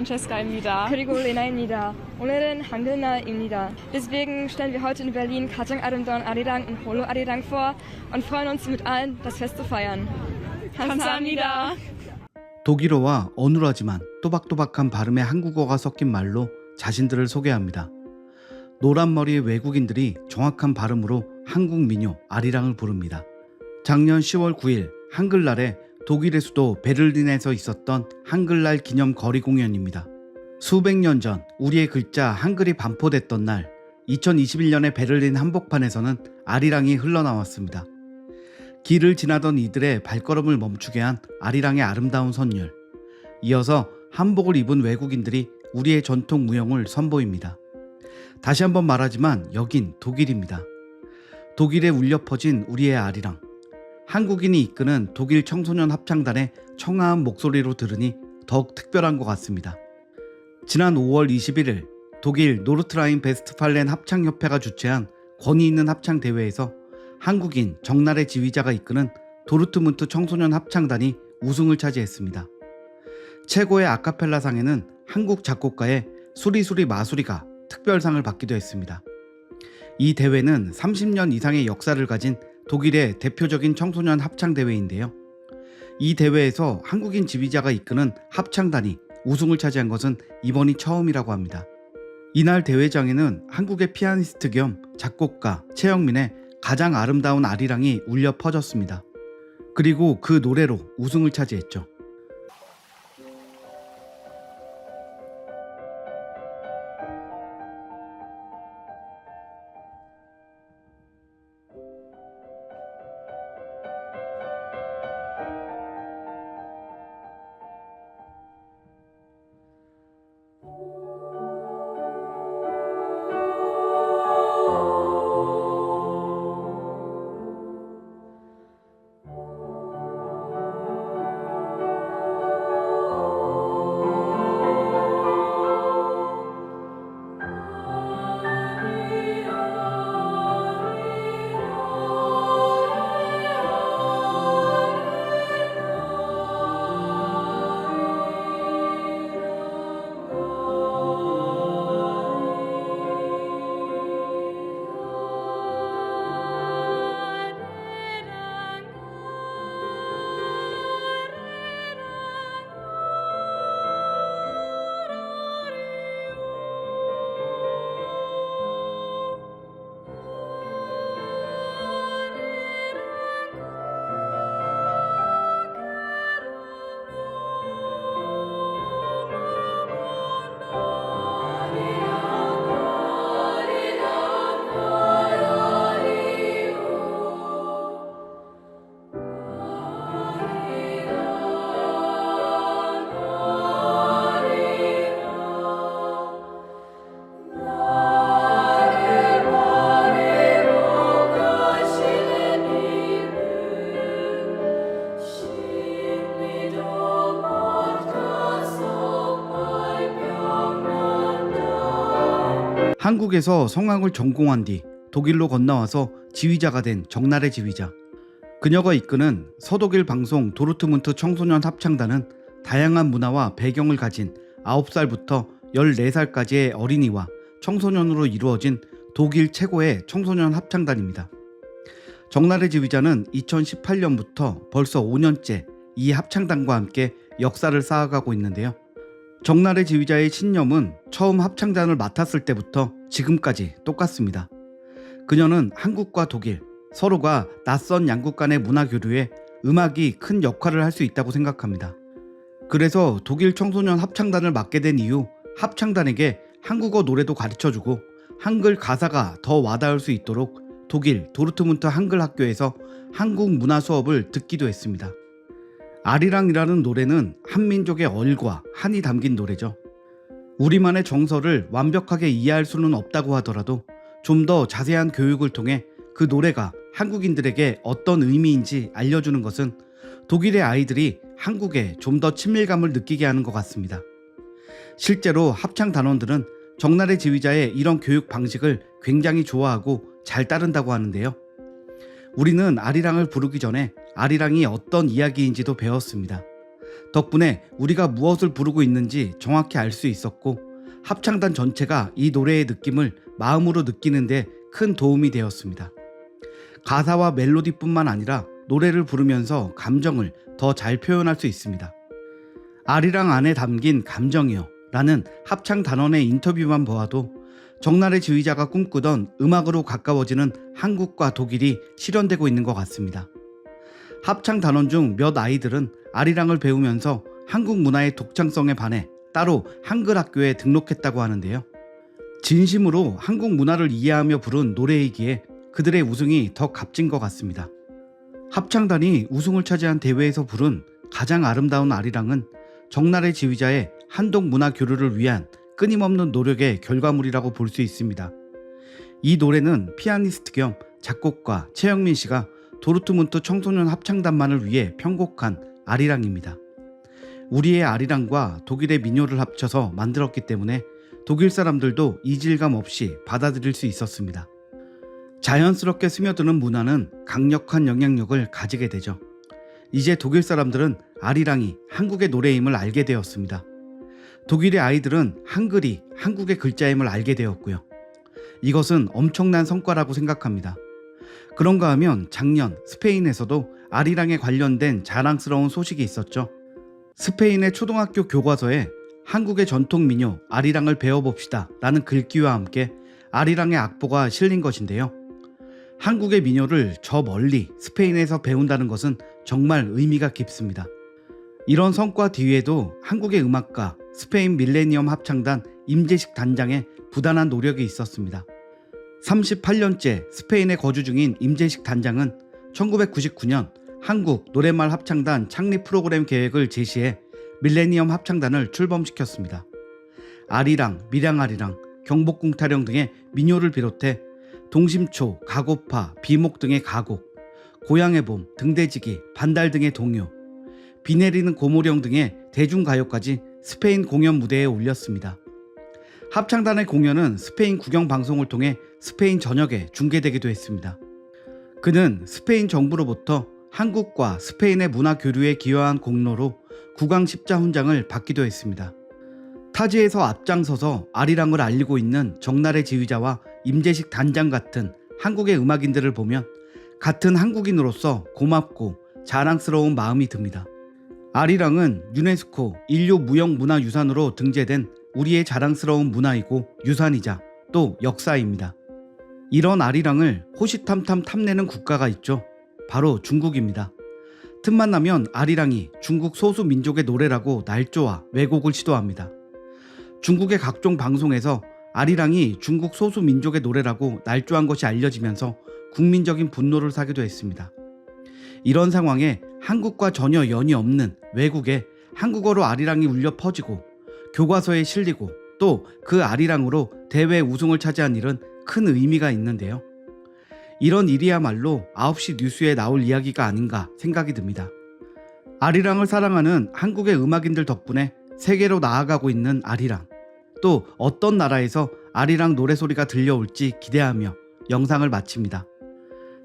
Francesca입니다. 그리고 레나입니다. 오늘은 한글날입니다. Deswegen stellen wir heute in Berlin Kajang Arimdon Arirang und Holo Arirang vor und freuen uns mit allen, das Fest zu feiern. 감사합니다. 독일어와 어눌하지만 또박또박한 발음의 한국어가 섞인 말로 자신들을 소개합니다. 노란 머리의 외국인들이 정확한 발음으로 한국 민요 아리랑을 부릅니다. 작년 10월 9일 한글날에 독일의 수도 베를린에서 있었던 한글날 기념 거리 공연입니다. 수백 년 전 우리의 글자 한글이 반포됐던 날 2021년의 베를린 한복판에서는 아리랑이 흘러나왔습니다. 길을 지나던 이들의 발걸음을 멈추게 한 아리랑의 아름다운 선율. 이어서 한복을 입은 외국인들이 우리의 전통 무용을 선보입니다. 다시 한번 말하지만 여긴 독일입니다. 독일에 울려 퍼진 우리의 아리랑. 한국인이 이끄는 독일 청소년 합창단의 청아한 목소리로 들으니 더욱 특별한 것 같습니다. 지난 5월 21일 독일 노르트라인 베스트팔렌 합창협회가 주최한 권위 있는 합창 대회에서 한국인 정나래 지휘자가 이끄는 도르트문트 청소년 합창단이 우승을 차지했습니다. 최고의 아카펠라상에는 한국 작곡가의 수리수리 마수리가 특별상을 받기도 했습니다. 이 대회는 30년 이상의 역사를 가진 독일의 대표적인 청소년 합창대회인데요. 이 대회에서 한국인 지휘자가 이끄는 합창단이 우승을 차지한 것은 이번이 처음이라고 합니다. 이날 대회장에는 한국의 피아니스트 겸 작곡가 최영민의 가장 아름다운 아리랑이 울려 퍼졌습니다. 그리고 그 노래로 우승을 차지했죠. 한국에서 성악을 전공한 뒤 독일로 건너와서 지휘자가 된 정나래 지휘자. 그녀가 이끄는 서독일 방송 도르트문트 청소년 합창단은 다양한 문화와 배경을 가진 9살부터 14살까지의 어린이와 청소년으로 이루어진 독일 최고의 청소년 합창단입니다. 정나래 지휘자는 2018년부터 벌써 5년째 이 합창단과 함께 역사를 쌓아가고 있는데요. 정나래 지휘자의 신념은 처음 합창단을 맡았을 때부터 지금까지 똑같습니다. 그녀는 한국과 독일, 서로가 낯선 양국 간의 문화 교류에 음악이 큰 역할을 할 수 있다고 생각합니다. 그래서 독일 청소년 합창단을 맡게 된 이후 합창단에게 한국어 노래도 가르쳐주고 한글 가사가 더 와닿을 수 있도록 독일 도르트문트 한글 학교에서 한국 문화 수업을 듣기도 했습니다. 아리랑이라는 노래는 한민족의 얼과 한이 담긴 노래죠. 우리만의 정서를 완벽하게 이해할 수는 없다고 하더라도 좀 더 자세한 교육을 통해 그 노래가 한국인들에게 어떤 의미인지 알려주는 것은 독일의 아이들이 한국에 좀 더 친밀감을 느끼게 하는 것 같습니다. 실제로 합창단원들은 정나래 지휘자의 이런 교육 방식을 굉장히 좋아하고 잘 따른다고 하는데요. 우리는 아리랑을 부르기 전에 아리랑이 어떤 이야기인지도 배웠습니다. 덕분에 우리가 무엇을 부르고 있는지 정확히 알 수 있었고 합창단 전체가 이 노래의 느낌을 마음으로 느끼는 데 큰 도움이 되었습니다. 가사와 멜로디뿐만 아니라 노래를 부르면서 감정을 더 잘 표현할 수 있습니다. 아리랑 안에 담긴 감정이요 라는 합창 단원의 인터뷰만 보아도 정날의 지휘자가 꿈꾸던 음악으로 가까워지는 한국과 독일이 실현되고 있는 것 같습니다. 합창 단원 중 몇 아이들은 아리랑을 배우면서 한국 문화의 독창성에 반해 따로 한글 학교에 등록했다고 하는데요. 진심으로 한국 문화를 이해하며 부른 노래이기에 그들의 우승이 더 값진 것 같습니다. 합창단이 우승을 차지한 대회에서 부른 가장 아름다운 아리랑은 정날의 지휘자의 한독 문화 교류를 위한 끊임없는 노력의 결과물이라고 볼 수 있습니다. 이 노래는 피아니스트 겸 작곡가 최영민 씨가 도르트문트 청소년 합창단만을 위해 편곡한 아리랑입니다. 우리의 아리랑과 독일의 민요를 합쳐서 만들었기 때문에 독일 사람들도 이질감 없이 받아들일 수 있었습니다. 자연스럽게 스며드는 문화는 강력한 영향력을 가지게 되죠. 이제 독일 사람들은 아리랑이 한국의 노래임을 알게 되었습니다. 독일의 아이들은 한글이 한국의 글자임을 알게 되었고요. 이것은 엄청난 성과라고 생각합니다. 그런가 하면 작년 스페인에서도 아리랑에 관련된 자랑스러운 소식이 있었죠. 스페인의 초등학교 교과서에 한국의 전통 민요 아리랑을 배워봅시다 라는 글귀와 함께 아리랑의 악보가 실린 것인데요. 한국의 민요를 저 멀리 스페인에서 배운다는 것은 정말 의미가 깊습니다. 이런 성과 뒤에도 한국의 음악가 스페인 밀레니엄 합창단 임재식 단장의 부단한 노력이 있었습니다. 38년째 스페인에 거주 중인 임재식 단장은 1999년 한국 노랫말 합창단 창립 프로그램 계획을 제시해 밀레니엄 합창단을 출범시켰습니다. 아리랑, 밀양아리랑, 경복궁타령 등의 민요를 비롯해 동심초, 가고파, 비목 등의 가곡, 고향의 봄, 등대지기, 반달 등의 동요, 비 내리는 고모령 등의 대중가요까지 스페인 공연 무대에 올렸습니다. 합창단의 공연은 스페인 국영방송을 통해 스페인 전역에 중계되기도 했습니다. 그는 스페인 정부로부터 한국과 스페인의 문화 교류에 기여한 공로로 국왕 십자훈장을 받기도 했습니다. 타지에서 앞장서서 아리랑을 알리고 있는 정날의 지휘자와 임재식 단장 같은 한국의 음악인들을 보면 같은 한국인으로서 고맙고 자랑스러운 마음이 듭니다. 아리랑은 유네스코 인류 무형문화유산으로 등재된 우리의 자랑스러운 문화이고 유산이자 또 역사입니다. 이런 아리랑을 호시탐탐 탐내는 국가가 있죠. 바로 중국입니다. 틈만 나면 아리랑이 중국 소수 민족의 노래라고 날조와 왜곡을 시도합니다. 중국의 각종 방송에서 아리랑이 중국 소수 민족의 노래라고 날조한 것이 알려지면서 국민적인 분노를 사기도 했습니다. 이런 상황에 한국과 전혀 연이 없는 외국에 한국어로 아리랑이 울려 퍼지고 교과서에 실리고 또 그 아리랑으로 대회 우승을 차지한 일은 큰 의미가 있는데요. 이런 일이야말로 9시 뉴스에 나올 이야기가 아닌가 생각이 듭니다. 아리랑을 사랑하는 한국의 음악인들 덕분에 세계로 나아가고 있는 아리랑, 또 어떤 나라에서 아리랑 노래소리가 들려올지 기대하며 영상을 마칩니다.